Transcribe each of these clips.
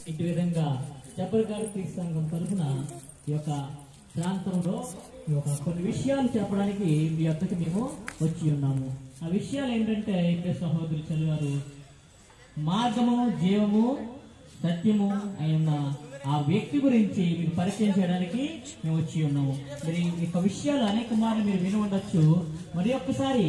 ఇటు విధంగా జబర్గారి క్రీస్తు సంఘం తరఫున ఈ యొక్క ప్రాంతంలో ఈ యొక్క కొన్ని విషయాలు చెప్పడానికి మీ వద్దకు మేము వచ్చి ఉన్నాము. ఆ విషయాలు ఏంటంటే ఇప్పుడే సహోదరి చదివారు, మార్గము, జీవము, సత్యము అయిన ఆ వ్యక్తి గురించి మీకు పరిచయం చేయడానికి మేము వచ్చి ఉన్నాము. మరి ఈ యొక్క విషయాలు అనేక మార్లు మీరు విని ఉండొచ్చు. మరి ఒక్కసారి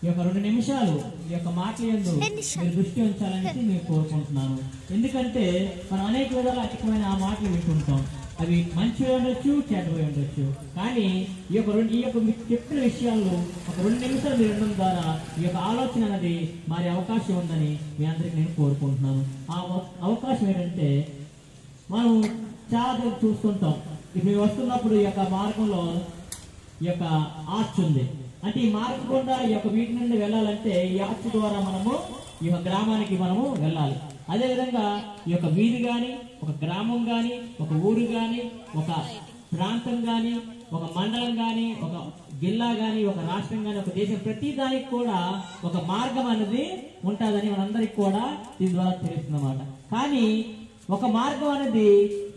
ఈ యొక్క 2 నిమిషాలు ఈ యొక్క మాటల యందు మీరు దృష్టి ఉంచాలని మేము కోరుకుంటున్నాను. ఎందుకంటే మనం అనేక విధాల అధికమైన ఆ మాటలు వింటుంటాం. అవి మంచివి ఉండొచ్చు, చెడ్డవి ఉండొచ్చు. కానీ ఈ యొక్క మీకు చెప్పిన విషయాల్లో ఒక 2 నిమిషాలు మీరు వినడం ద్వారా ఈ యొక్క ఆలోచన అనేది మారే అవకాశం ఉందని మీ అందరికి నేను కోరుకుంటున్నాను. ఆ అవకాశం ఏంటంటే మనం చాలా చూస్తుంటాం. ఇప్పుడు వస్తున్నప్పుడు ఈ యొక్క మార్గంలో ఈ యొక్క ఆర్చ్ ఉంది. అంటే ఈ మార్గం గుండా ఈ యొక్క వీటి నుండి వెళ్ళాలంటే ఈ ఆర్చ్ ద్వారా మనము ఈ యొక్క గ్రామానికి మనము వెళ్ళాలి. అదేవిధంగా ఈ యొక్క వీధి గాని, ఒక గ్రామం గాని, ఒక ఊరు గాని, ఒక ప్రాంతం గాని, ఒక మండలం గాని, ఒక జిల్లా గాని, ఒక రాష్ట్రం గాని, ఒక దేశం, ప్రతి దానికి కూడా ఒక మార్గం అనేది ఉంటుందని మనందరికి కూడా దీని ద్వారా తెలుస్తుందన్నమాట. కానీ ఒక మార్గం అనేది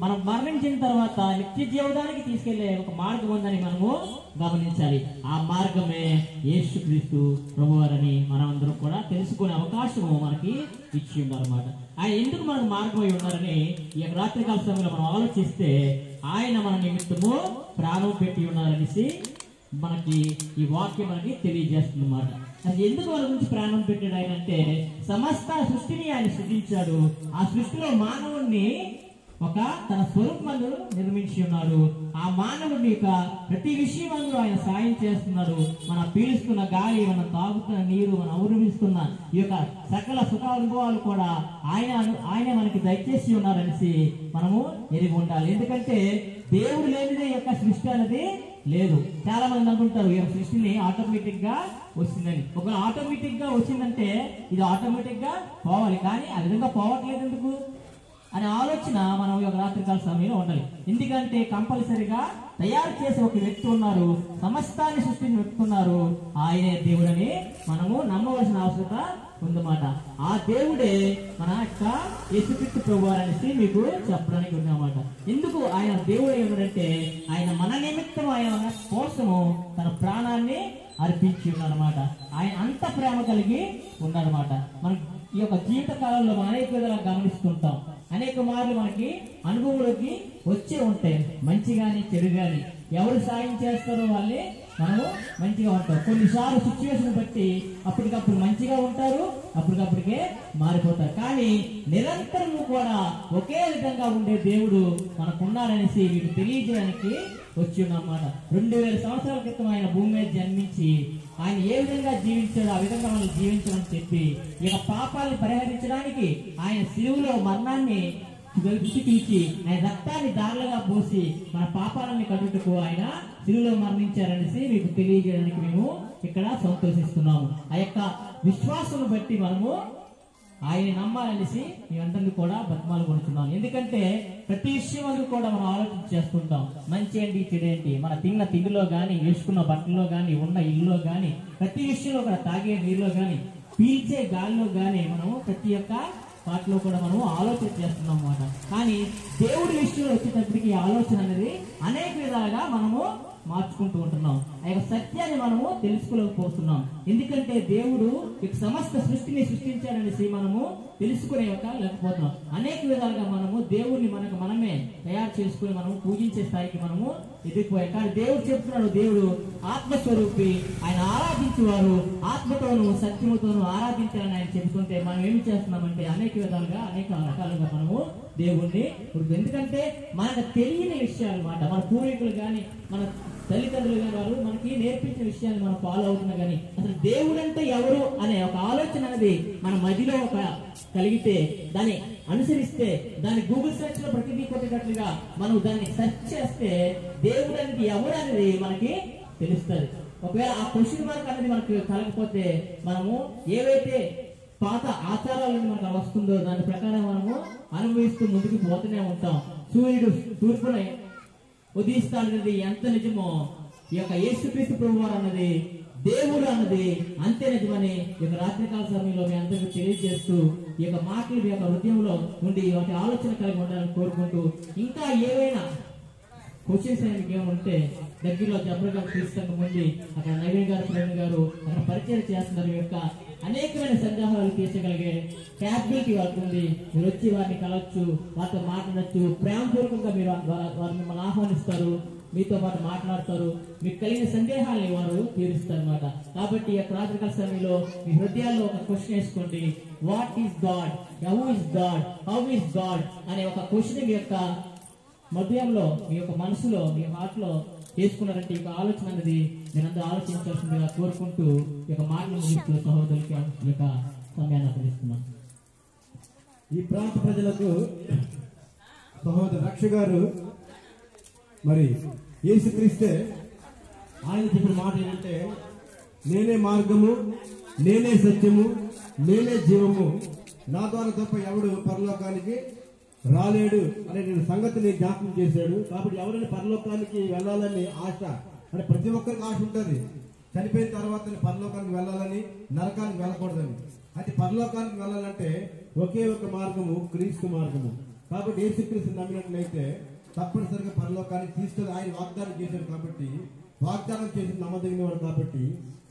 మనం మరణించిన తర్వాత నిత్య జీవితానికి తీసుకెళ్లే ఒక మార్గం ఉందని మనము గమనించాలి. ఆ మార్గమే యేసుక్రీస్తు ప్రభువారని మనమందరం కూడా తెలుసుకునే అవకాశము మనకి ఇచ్చి ఉన్నారన్నమాట. ఆయన ఎందుకు మనకు మార్గమై ఉన్నారని ఈ యొక్క రాత్రికాల సమయంలో మనం ఆలోచిస్తే, ఆయన మన నిమిత్తము ప్రాణం పెట్టి ఉన్నారనేసి మనకి ఈ వాక్యం మనకి తెలియజేస్తుంది అన్నమాట. అది ఎందుకు వాళ్ళ గురించి ప్రాణం పెట్టాడు ఆయన అంటే, సమస్త సృష్టిని ఆయన సృష్టించాడు. ఆ సృష్టిలో మానవుణ్ణి ఒక తన స్వరూపమందు నిర్మించి ఉన్నాడు. ఆ మానవుడి యొక్క ప్రతి విషయం ఆయన సాయం చేస్తున్నాడు. మనం పీలుస్తున్న గాలి, మనం తాగుతున్న నీరు, మనం అనుభవిస్తున్న ఈ యొక్క సకల సుఖానుభవాలు కూడా ఆయన మనకి దయచేసి ఉన్నారనేసి మనము ఎరిగి ఉండాలి. ఎందుకంటే దేవుడు లేనిదే ఈ యొక్క సృష్టి అనేది లేదు. చాలా మంది అనుకుంటారు ఈ సృష్టిని ఆటోమేటిక్ గా వచ్చిందని. ఒక ఆటోమేటిక్ గా వచ్చిందంటే ఇది ఆటోమేటిక్ గా పోవాలి, కానీ ఆ విధంగా పోవట్లేదు ఎందుకు అనే ఆలోచన మనం ఈ రాత్రికాల సమయంలో ఉండాలి. ఎందుకంటే కంపల్సరిగా తయారు చేసే ఒక వ్యక్తి ఉన్నారు, సమస్తాన్ని సృష్టిని పెట్టుకున్నారు, ఆయనే దేవుడని మనము నమ్మవలసిన అవసరత ఉందన్నమాట. ఆ దేవుడే మన యొక్క యేసుక్రీస్తు ప్రభువారు అనేసి మీకు చెప్పడానికి ఉందన్నమాట. ఎందుకు ఆయన దేవుడు ఏమిటంటే, ఆయన మన నిమిత్తం ఆయన కోసము తన ప్రాణాన్ని అర్పించి ఉన్నారన్నమాట. ఆయన అంత ప్రేమ కలిగి ఉన్నారన్నమాట. మనం ఈ యొక్క జీవిత కాలంలో మనం అనేక విధాలుగా గమనిస్తుంటాం. అనేక మార్లు మనకి అనుభవంలోకి వచ్చే ఉంటాయి, మంచి గాని చెడు గాని. ఎవరు సాయం చేస్తారో వాళ్ళే మనము మంచిగా ఉంటాం. కొన్నిసార్లు సిచ్యువేషన్ బట్టి అప్పటికప్పుడు మంచిగా ఉంటారు, అప్పటికప్పటికే మారిపోతారు. కానీ నిరంతరము కూడా ఒకే విధంగా ఉండే దేవుడు మనకున్నారనేసి మీకు తెలియజేయడానికి వచ్చి ఉన్నమాట. 2000 సంవత్సరాల క్రితం ఆయన భూమి మీద జన్మించి ఆయన ఏ విధంగా జీవించాడో ఆ విధంగా మనం జీవించమని చెప్పి ఇక పాపాలను పరిహరించడానికి ఆయన శిలువలో మరణాన్ని పిలిచి ఆయన రక్తాన్ని దారులుగా పోసి మన పాపాలని కట్టుటకు ఆయన శిలువలో మరణించారనేసి మీకు తెలియజేయడానికి మేము ఇక్కడ సంతోషిస్తున్నాము. ఆ యొక్క విశ్వాసం బట్టి మనము ఆయన నమ్మాలనేసి మేమందరినీ కూడా బతిమాలు కొడుతున్నాం. ఎందుకంటే ప్రతి విషయం అందుకు కూడా మనం ఆలోచన చేస్తుంటాం. మంచి ఏంటి, చెడేంటి, మన తిన్న తిండిలో గాని, వేసుకున్న బట్టల్లో గాని, ఉన్న ఇల్లులో గాని, ప్రతి విషయంలో కూడా తాగే నీరులో గాని, పీల్చే గాలిలో గాని మనము ప్రతి ఒక్క వాటిలో కూడా మనం ఆలోచన చేస్తున్నాం అన్నమాట. కానీ దేవుడి విషయంలో వచ్చేటప్పటికి ఈ ఆలోచన అనేది అనేక విధాలుగా మనము మార్చుకుంటూ ఉంటున్నాం. ఆ యొక్క సత్యాన్ని మనము తెలుసుకోలేకపోతున్నాం. ఎందుకంటే దేవుడు ఈ సమస్త సృష్టిని సృష్టించాడనేసి మనము తెలుసుకునే లేకపోతున్నాం. అనేక విధాలుగా మనము దేవుడిని మనమే తయారు చేసుకుని మనము పూజించే స్థాయికి మనము ఎదిగిపోయాం. కానీ దేవుడు చెప్తున్నాడు, దేవుడు ఆత్మస్వరూపి, ఆయన ఆరాధించేవారు ఆత్మతోనూ సత్యముతోనూ ఆరాధించాలని ఆయన చెబుతుంటే మనం ఏమి చేస్తున్నామంటే అనేక విధాలుగా అనేక రకాలుగా మనము దేవుణ్ణి. ఎందుకంటే మనకు తెలియని విషయాలు అన్నమాట. మన పూర్వీకులు గాని, మన తల్లిదండ్రులు గాని వారు మనకి నేర్పించిన విషయాన్ని మనం ఫాలో అవుతున్నా గానీ అసలు దేవుడు అంటే ఎవరు అనే ఒక ఆలోచన అనేది మన మధ్యలో ఒక కలిగితే, దాన్ని అనుసరిస్తే, దాన్ని గూగుల్ సెర్చ్ లో ప్రతిదీ కొట్టేటట్లుగా మనం దాన్ని సెర్చ్ చేస్తే దేవుడు అనేది ఎవరు అనేది మనకి తెలుస్తుంది. ఒకవేళ ఆ క్వశ్చన్ మార్క్ అనేది మనకు కలగకపోతే మనము ఏవైతే పాత ఆచారాలను మనకు వస్తుందో దాని ప్రకారం మనము అనుభవిస్తూ ముందుకు పోతూనే ఉంటాం. సూర్యుడు తూర్పున ఉదయిస్తాడనేది ఎంత నిజమో ఈ యొక్క యేసుక్రీస్తు ప్రభువారు అన్నది దేవుడు అన్నది అంతే నిజమని ఈ యొక్క రాత్రికాల సమయంలో మీ అందరికీ తెలియజేస్తూ ఈ యొక్క మాటలు మీ యొక్క హృదయంలో ఉండి వాటి ఆలోచన కలిగి ఉండాలని కోరుకుంటూ ఇంకా ఏవైనా క్వశ్చన్స్ అనేవి ఏమంటే దగ్గరలో జబర్ గారు తీసుకు ముందు అక్కడ నవీన్ గారు ప్రవీణ్ గారు అక్కడ పరిచయం చేస్తున్నారు. ఈ యొక్క అనేకమైన సందేహాలు తీర్చగలిగే క్యాపబిలిటీ వాళ్ళకు ఉంది. మీరు వచ్చి వారిని కలవచ్చు, వారితో మాట్లాడచ్చు, ప్రేమపూర్వకంగా మీరు వారు మిమ్మల్ని ఆహ్వానిస్తారు, మీతో పాటు మాట్లాడతారు, మీకు కలిగిన సందేహాలని వారు తీరుస్తారు అన్నమాట. కాబట్టి ఈ యొక్క రాత్రికాల సమయంలో మీ హృదయాల్లో ఒక క్వశ్చన్ వేసుకోండి. What is God, how is God, how is God అనే ఒక క్వశ్చన్ మీ యొక్క హృదయంలో, మీ యొక్క మనసులో, మీ హార్ట్ లో చేసుకున్నారంటే ఈ ఆలోచన అనేది నేనందరూ ఆలోచించాల్సిందిగా కోరుకుంటూ ఈ యొక్క మాటలు ముగిస్తూ సహోదరులకి ఈ యొక్క సమయాన్ని అప్పగిస్తున్నాను. ఈ ప్రాంత ప్రజలకు సహోదరు రక్ష గారు మరి యేసుక్రీస్తే ఆయన చెప్పిన మాట ఏంటంటే, నేనే మార్గము, నేనే సత్యము, నేనే జీవము, నా ద్వారా తప్ప ఎవడు పరలోకానికి రాలేడు అనే సంగతిని జ్ఞాపకం చేశాడు. కాబట్టి ఎవరైనా పరలోకానికి వెళ్ళాలని ఆశ, అంటే ప్రతి ఒక్కరికి ఆశ ఉంటుంది, చనిపోయిన తర్వాత పరలోకానికి వెళ్ళాలని, నరకానికి వెళ్ళకూడదని. అయితే పరలోకానికి వెళ్ళాలంటే ఒకే ఒక మార్గము, క్రీస్తు మార్గము. కాబట్టి యేసుక్రీస్తు నమ్మినట్లయితే తప్పనిసరిగా పరలోకానికి తీసుకెళ్ళి ఆయన వాగ్దానం చేశాడు. కాబట్టి వాగ్దానం చేసి నమ్మదగిన వాడు కాబట్టి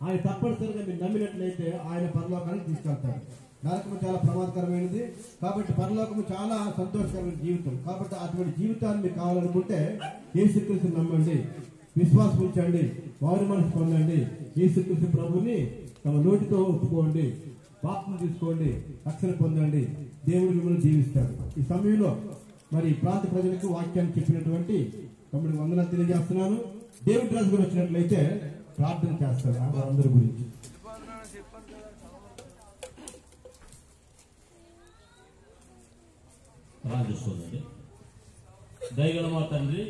ఆయన తప్పనిసరిగా మీరు నమ్మినట్లయితే ఆయన పరలోకానికి తీసుకెళ్తాడు. నరకము చాలా ప్రమాదకరమైనది. కాబట్టి పరలోకము చాలా సంతోషకరమైన జీవితం. కాబట్టి అటువంటి జీవితాన్ని మీకు కావాలనుకుంటే యేసుక్రీస్తు నమ్మండి, విశ్వాసం ఉంచండి, వారి మనసు పొందండి, యేసుక్రీస్తు ప్రభుని తమ నోటితో ఒప్పుకోండి, పాపం తీసుకోండి, రక్షణ పొందండి, దేవుడు మిమ్మల్ని జీవిస్తాడు. ఈ సమయంలో మరి ప్రాంత ప్రజలకు వాక్యాన్ని చెప్పినటువంటి తమ్ముడికి వందనాలు తెలియజేస్తున్నాను. దేవుడి రాజు కూడా వచ్చినట్లయితే ప్రార్థన చేస్తారు అందరి గురించి. ప్రార్థిస్తుందండి. దయగల మా తండ్రి,